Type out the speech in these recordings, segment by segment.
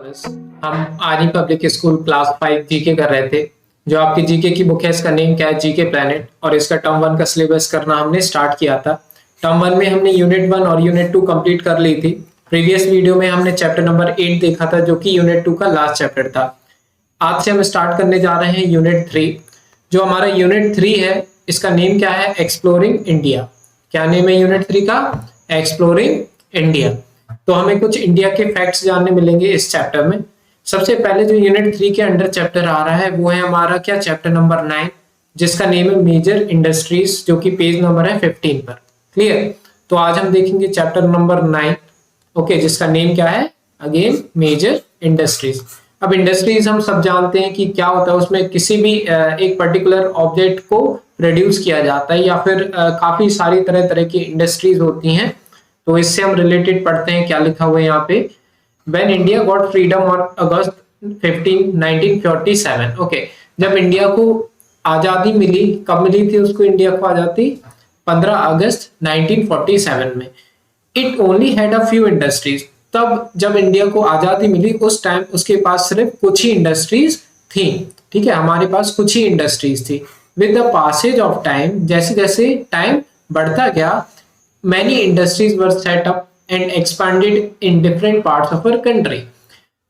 बस हम army public school class 5 GK कर रहे थे। जो आपकी जीके की बुक है इसका नेम क्या है, जीके प्लेनेट, और इसका टर्म 1 का सिलेबस करना हमने स्टार्ट किया था। टर्म 1 में हमने यूनिट 1 और यूनिट 2 कंप्लीट कर ली थी। प्रीवियस वीडियो में हमने चैप्टर नंबर 8 देखा था जो कि यूनिट 2 का लास्ट चैप्टर था। आज से हम स्टार्ट करने जा रहे हैं यूनिट 3। जो हमारा यूनिट 3 है इसका नेम क्या है, एक्सप्लोरिंग इंडिया। क्या नेम है यूनिट 3 का, एक्सप्लोरिंग इंडिया। तो हमें कुछ इंडिया के फैक्ट्स जानने मिलेंगे इस चैप्टर में। सबसे पहले जो यूनिट 3 के अंडर चैप्टर आ रहा है वो है हमारा क्या, चैप्टर नंबर 9, जिसका नेम है मेजर इंडस्ट्रीज, जो कि पेज नंबर है 15 पर। क्लियर। तो आज हम देखेंगे चैप्टर नंबर 9, ओके, जिसका नेम क्या है, अगेन मेजर इंडस्ट्रीज। अब इंडस्ट्रीज हम सब जानते हैं कि क्या होता है, उसमें किसी भी एक पर्टिकुलर ऑब्जेक्ट को प्रोड्यूस किया जाता है या फिर काफी सारी तरह तरह की इंडस्ट्रीज होती हैं। तो इससे हम रिलेटेड पढ़ते हैं, क्या लिखा हुआ है यहाँ पे, when India got freedom on August 1947। Okay, जब इंडिया को आजादी मिली, कब मिली थी उसको इंडिया को आजादी, 15 अगस्त 1947 में। It only had a few industries. तब जब इंडिया को आजादी मिली उस टाइम उसके पास सिर्फ कुछ ही इंडस्ट्रीज थी। ठीक है, हमारे पास कुछ ही इंडस्ट्रीज थी। With the passage of time, जैसे जैसे टाइम बढ़ता गया, many industries were set up and expanded in different parts of our country.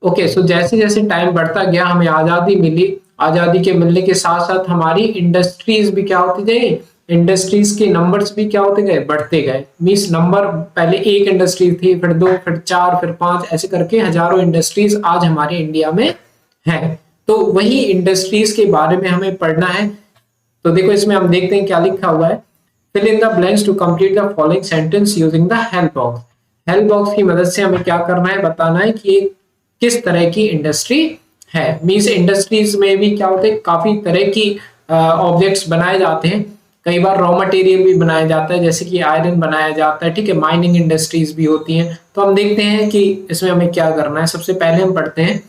Okay, so जैसे जैसे टाइम बढ़ता गया, हमें आजादी मिली, आजादी के मिलने के साथ साथ हमारी इंडस्ट्रीज भी क्या होती गई, इंडस्ट्रीज के नंबर्स भी क्या होते गए, बढ़ते गए। मींस नंबर, पहले एक इंडस्ट्री थी, फिर 2, फिर 4, फिर 5, ऐसे करके हजारों इंडस्ट्रीज आज हमारे इंडिया में है। तो वही इंडस्ट्रीज के बारे में हमें पढ़ना है। तो देखो इसमें हम देखते हैं क्या लिखा हुआ है। Fill in the blanks to complete the following sentence using the help box. Help box की मदद से हमें क्या करना है, बताना है कि किस तरह की इंडस्ट्री है। मींस इंडस्ट्रीज में भी क्या होते हैं, काफी तरह की ऑब्जेक्ट्स बनाए जाते हैं। कई बार रॉ मटेरियल भी बनाया जाता है, जैसे कि आयरन बनाया जाता है। ठीक है, माइनिंग इंडस्ट्रीज भी होती हैं। तो हम देखते हैं कि इसमें हमें क्या करना है। सबसे पहले हम पढ़ते हैं,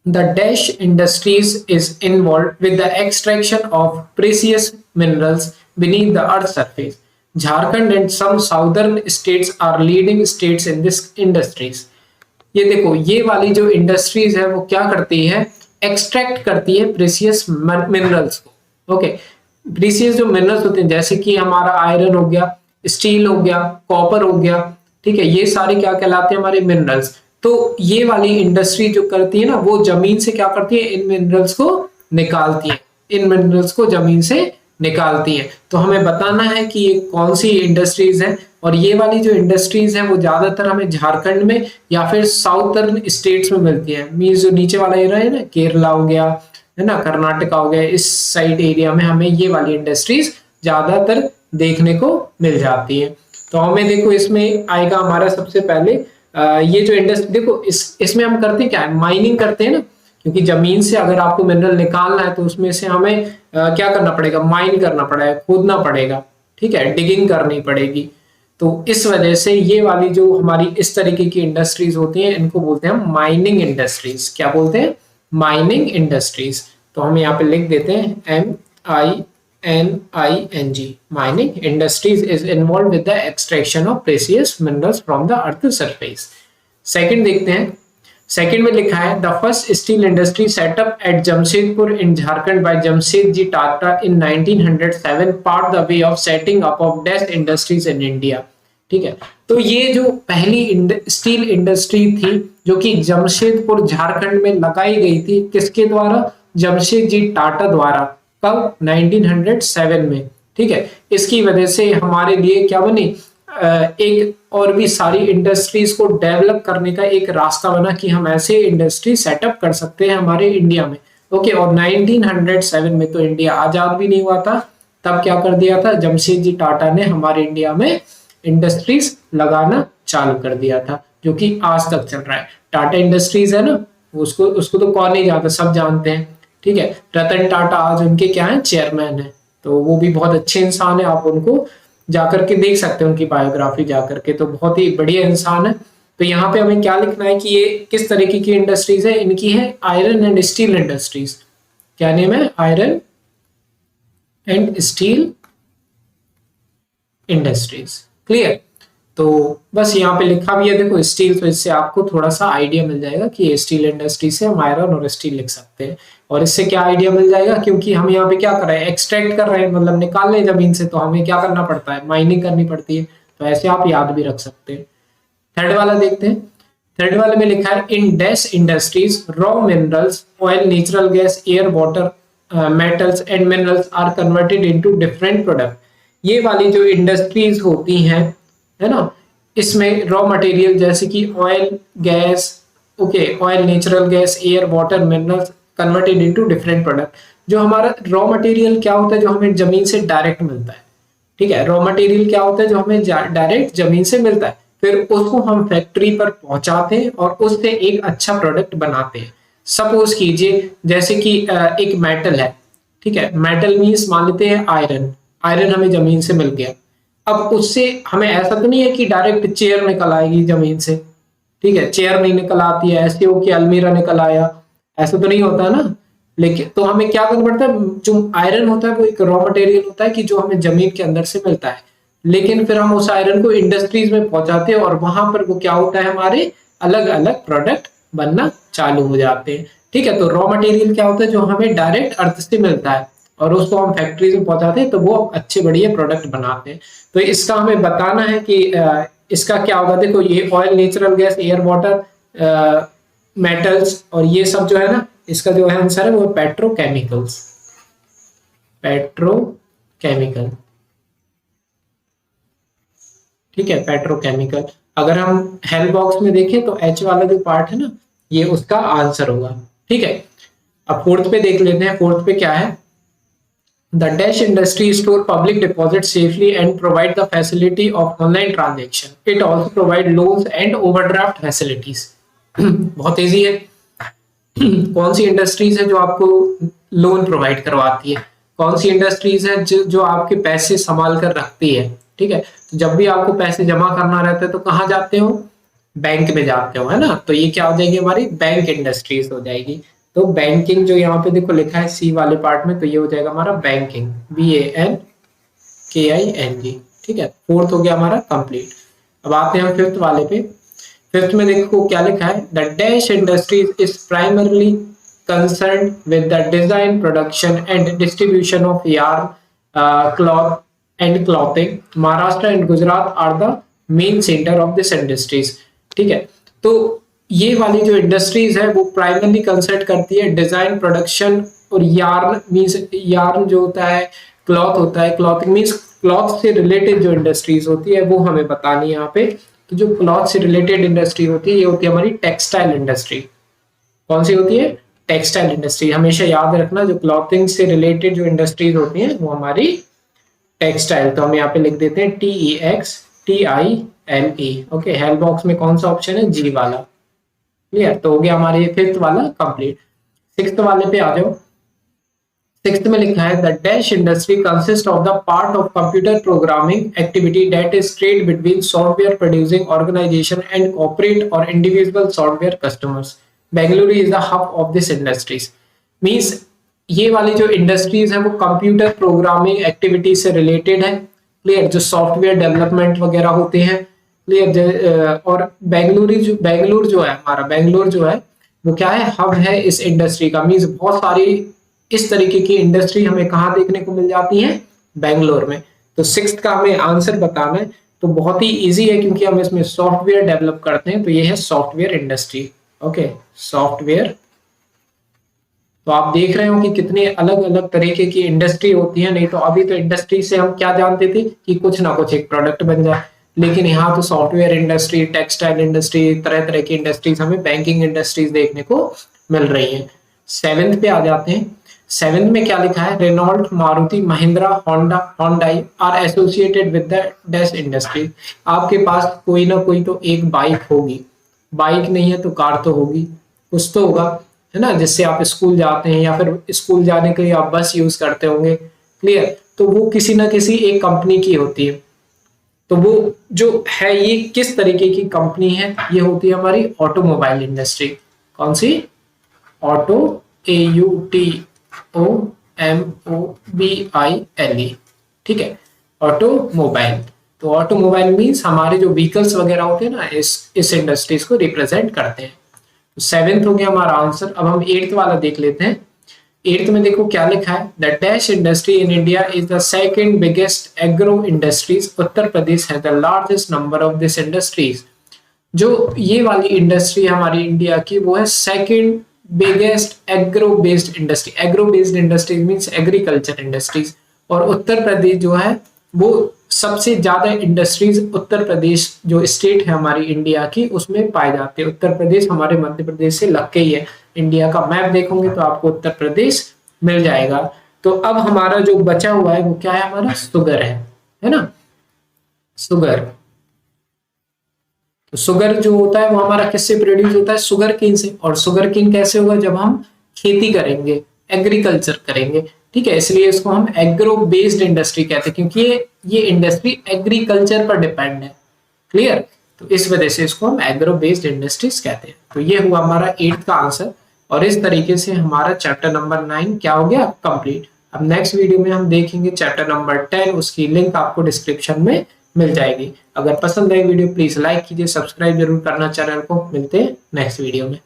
The Dash Industries is involved with the extraction of precious minerals beneath the earth's surface. Jharkhand and some southern states are leading states in this industries. ये देखो, ये वाली जो इंडस्ट्रीज है वो क्या करती है, एक्सट्रैक्ट करती है प्रेसियस मिनरल्स को। ओके, प्रेसियस जो मिनरल्स होते हैं, जैसे कि हमारा आयरन हो गया, स्टील हो गया, कॉपर हो गया, ठीक है, ये सारे क्या कहलाते हैं, हमारे मिनरल्स। तो ये वाली इंडस्ट्री जो करती है ना, वो जमीन से क्या करती है, इन मिनरल्स को निकालती है, इन मिनरल्स को जमीन से निकालती है। तो हमें बताना है कि ये कौन सी इंडस्ट्रीज है, और ये वाली जो इंडस्ट्रीज है वो ज्यादातर हमें झारखंड में या फिर साउथर्न स्टेट्स में मिलती है। मींस जो नीचे वाला एरिया है ना, केरला हो गया, है ना, कर्नाटका हो गया, इस साइड एरिया में हमें ये वाली इंडस्ट्रीज ज्यादातर देखने को मिल जाती है। तो हमें देखो इसमें आएगा हमारा सबसे पहले ये जो इंडस्ट्री, देखो इसमें हम करते क्या है, माइनिंग करते हैं ना, क्योंकि जमीन से अगर आपको मिनरल निकालना है तो उसमें से हमें क्या करना पड़ेगा, माइन करना पड़ेगा, खोदना पड़ेगा। ठीक है, डिगिंग करनी पड़ेगी। तो इस वजह से ये वाली जो हमारी इस तरीके की इंडस्ट्रीज होती हैं, इनको बोलते हैं माइनिंग इंडस्ट्रीज। क्या बोलते हैं, माइनिंग इंडस्ट्रीज। तो हम यहाँ पे लिख देते हैं MINING। Mining industries is involved with the extraction of precious minerals from the earth surface. Second देखते हैं, सेकंड में लिखा है, the first steel industry setup at Jamshedpur in Jharkhand by Jamshedji Tata in 1907 part the way of setting up of dash industries in India. ठीक है, तो ये जो पहली स्टील इंडस्ट्री थी जो कि जमशेदपुर झारखंड में लगाई गई थी, किसके द्वारा, जमशेदजी टाटा द्वारा। कब, 1907 में। ठीक है, इसकी वजह से हमारे लिए क्या बनी, एक और भी सारी इंडस्ट्रीज को डेवलप करने का एक रास्ता बना कि हम ऐसे इंडस्ट्री सेटअप कर सकते हैं हमारे इंडिया में। ओके, और 1907 में तो इंडिया आजाद भी नहीं हुआ था, तब क्या कर दिया था, जमशेदजी टाटा ने हमारे इंडिया में इंडस्ट्रीज लगाना चालू कर दिया था, जो कि आज तक चल रहा है। टाटा इंडस्ट्रीज है ना, उसको तो कौन नहीं जानता, सब जानते हैं। ठीक है, रतन टाटा आज उनके क्या है, चेयरमैन है। तो वो भी बहुत अच्छे इंसान है, आप उनको जाकर के देख सकते हैं, उनकी बायोग्राफी जाकर के, तो बहुत ही बढ़िया इंसान है। तो यहाँ पे हमें क्या लिखना है कि ये किस तरीके की इंडस्ट्रीज है, इनकी है आयरन एंड स्टील इंडस्ट्रीज। क्या नेम है, iron and steel industries. Clear. तो बस यहाँ पे लिखा भी है देखो स्टील, तो इससे आपको थोड़ा सा आइडिया मिल जाएगा कि ये स्टील इंडस्ट्री से हम आयरन और स्टील लिख सकते हैं। और इससे क्या आइडिया मिल जाएगा, क्योंकि हम यहाँ पे क्या कर रहे हैं, एक्सट्रैक्ट कर रहे हैं, मतलब निकाल रहे हैं जमीन से, तो हमें क्या करना पड़ता है, माइनिंग करनी पड़ती है। तो ऐसे आप याद भी रख सकते हैं। थर्ड वाला देखते हैं। थर्ड वाले में लिखा है in dash industries raw minerals, oil, natural gas, air, water, metals and minerals are converted into different product. ये वाली जो इंडस्ट्रीज होती हैं, है ना, इसमें रॉ मटेरियल जैसे कि oil, gas, okay, oil, natural gas, air, water, minerals converted into different product. जो हमारा रॉ मटेरियल क्या होता है, जो हमें जमीन से डायरेक्ट मिलता है, ठीक है, रॉ मटेरियल क्या होता है जो हमें डायरेक्ट जमीन से मिलता है, फिर उसको हम फैक्ट्री पर पहुंचाते हैं और उससे एक अच्छा प्रोडक्ट बनाते हैं। सपोज कीजिए जैसे कि एक मेटल है, ठीक है, मेटल मीन्स मान लेते हैं आयरन, आयरन हमें जमीन से मिल गया। अब उससे हमें ऐसा तो नहीं है कि डायरेक्ट चेयर निकल आएगी जमीन से, ठीक है, चेयर नहीं निकल आती है, ऐसे हो कि अलमीरा निकल आया, ऐसा तो नहीं होता ना। लेकिन तो हमें क्या करना पड़ता है, जो आयरन होता है वो एक रॉ मटेरियल होता है कि जो हमें जमीन के अंदर से मिलता है, लेकिन फिर हम उस आयरन को इंडस्ट्रीज में पहुंचाते हैं और वहां पर वो क्या होता है, हमारे अलग अलग प्रोडक्ट बनना चालू हो जाते हैं। ठीक है, तो रॉ मटेरियल क्या होता है जो हमें डायरेक्ट अर्थ से मिलता है और उसको हम फैक्ट्रीज में पहुंचाते हैं, तो वो अच्छे बढ़िया प्रोडक्ट बनाते हैं। तो इसका हमें बताना है कि इसका क्या होगा। देखो ये oil, natural gas, air, water, metals और ये सब जो है ना, इसका जो है आंसर है वो पेट्रोकेमिकल्स, पेट्रोकेमिकल, ठीक है, पेट्रोकेमिकल। अगर हम हेल्प बॉक्स में देखें तो एच वाला जो पार्ट है ना, ये उसका आंसर होगा। ठीक है, अब फोर्थ पे देख लेते हैं। फोर्थ पे क्या है, the dash industry store public deposit safely and provide the facility of online transaction. It also provide loans and overdraft facilities. बहुत ईजी है। कौन सी इंडस्ट्रीज है जो आपको लोन प्रोवाइड करवाती है, कौन सी इंडस्ट्रीज है जो आपके पैसे संभाल कर रखती है। ठीक है, तो जब भी आपको पैसे जमा करना रहता है तो कहाँ जाते हो, बैंक में जाते हो, है ना। तो ये क्या हो जाएगी, हमारी बैंक इंडस्ट्रीज हो जाएगी। तो बैंकिंग जो यहाँ पे देखो लिखा है सी वाले पार्ट में, तो ये हो जाएगा हमारा बैंकिंग, BANKING। ठीक है, फोर्थ हो गया हमारा कंप्लीट। अब आते हैं हम फिफ्थ वाले पे। फिफ्थ में देखो क्या लिखा है, the dash industries is primarily concern with the design, production and distribution of yarn, cloth and clothing. Maharashtra and Gujarat are the main centre of this industries. ठीक है, तो ये वाली जो इंडस्ट्रीज है वो प्राइमरली कंसर्न करती है डिजाइन, प्रोडक्शन और यार्न मींस, यार्न जो होता है क्लॉथ होता है, क्लॉथिंग मींस क्लॉथ से रिलेटेड जो इंडस्ट्रीज होती है वो हमें बतानी है यहाँ पे। तो जो क्लॉथ से रिलेटेड इंडस्ट्री होती है ये होती है हमारी टेक्सटाइल इंडस्ट्री। कौन सी होती है, टेक्सटाइल इंडस्ट्री। हमेशा याद रखना जो क्लॉथिंग से रिलेटेड जो इंडस्ट्रीज होती हैं वो हमारी टेक्सटाइल। तो हम यहाँ पे लिख देते हैं TEXTILE। ओके, हेल्प बॉक्स में कौन सा ऑप्शन है, जी वाला। क्लियर, तो हो गया हमारे फिफ्थ वाला कंप्लीट। सिक्स्थ वाले पे आ जाओ। सिक्स्थ में लिखा है the dash industry consist of the part of computer programming activity that is trade between software producing organisation and corporate और individual software customers. Bengaluru is the hub of this industries. Means ये वाली जो industries है वो computer programming activity से related है। Clear, जो software development वगैरह होते हैं। क्लियर, और बेंगलुरु जो है हमारा, बेंगलुरु जो है वो क्या है, हब है इस इंडस्ट्री का। मींस बहुत सारी इस तरीके की इंडस्ट्री हमें कहाँ देखने को मिल जाती है, बेंगलोर में। तो सिक्स्थ का हमें आंसर बताना है, तो बहुत ही इजी है क्योंकि हम इसमें सॉफ्टवेयर डेवलप करते हैं। तो ये है सॉफ्टवेयर इंडस्ट्री। Okay, software. तो आप देख रहे हो कि कितने अलग अलग तरीके की इंडस्ट्री होती है। नहीं तो अभी तो इंडस्ट्री से हम क्या जानते थे कि कुछ ना कुछ एक प्रोडक्ट बन जाए, लेकिन यहाँ तो सॉफ्टवेयर इंडस्ट्री, टेक्सटाइल इंडस्ट्री, तरह तरह की इंडस्ट्रीज, हमें बैंकिंग इंडस्ट्रीज देखने को मिल रही है। सेवेंथ पे आ जाते हैं। सेवेंथ में क्या लिखा है, Renault, Maruti, Mahindra, Honda, Hyundai are associated with the dash industry. आपके पास कोई ना कोई तो एक बाइक होगी, बाइक नहीं है तो कार तो होगी, कुछ तो होगा, है ना, जिससे आप स्कूल जाते हैं या फिर स्कूल जाने के लिए आप बस यूज करते होंगे। क्लियर, तो वो किसी ना किसी एक कंपनी की होती है। तो वो जो है ये किस तरीके की कंपनी है, ये होती है हमारी ऑटोमोबाइल इंडस्ट्री। कौन सी, ऑटो, AUTOMOBILE। ठीक है, ऑटोमोबाइल। तो ऑटोमोबाइल मीन्स हमारे जो व्हीकल्स वगैरह होते हैं ना, इस इंडस्ट्रीज को रिप्रेजेंट करते हैं। तो 7th हो गया हमारा आंसर। अब हम 8th वाला देख लेते हैं। 8th में देखो क्या लिखा है, the dash industry in India is the second biggest agro industries, Uttar Pradesh है the largest number of this industries. जो ये वाली इंडस्ट्री हमारी इंडिया की, वो है second biggest agro based industry. Agro based industries means agriculture industries, और उत्तर प्रदेश जो है वो सबसे ज्यादा इंडस्ट्रीज उत्तर प्रदेश जो स्टेट है हमारी इंडिया की, उसमें पाए जाते हैं। उत्तर प्रदेश हमारे मध्य प्रदेश से लग के ही है। इंडिया का मैप देखोगे तो आपको उत्तर प्रदेश मिल जाएगा। तो अब हमारा जो बचा हुआ है वो क्या है, हमारा शुगर है ना, शुगर। तो शुगर जो होता है वो हमारा किससे प्रोड्यूस होता है, शुगर केन से। और शुगर केन कैसे होगा, जब हम खेती करेंगे, एग्रीकल्चर करेंगे, ठीक है। इसलिए इसको हम एग्रो बेस्ड इंडस्ट्री कहते हैं, क्योंकि ये इंडस्ट्री एग्रीकल्चर पर डिपेंड है। क्लियर, तो इस वजह से इसको हम एग्रो बेस्ड इंडस्ट्रीज कहते हैं। तो ये हुआ हमारा 8th का आंसर। और इस तरीके से हमारा चैप्टर नंबर 9 क्या हो गया, कंप्लीट। अब नेक्स्ट वीडियो में हम देखेंगे चैप्टर नंबर 10, उसकी लिंक आपको डिस्क्रिप्शन में मिल जाएगी। अगर पसंद आई वीडियो प्लीज लाइक कीजिए, सब्सक्राइब जरूर करना चैनल को। मिलते हैं नेक्स्ट वीडियो में।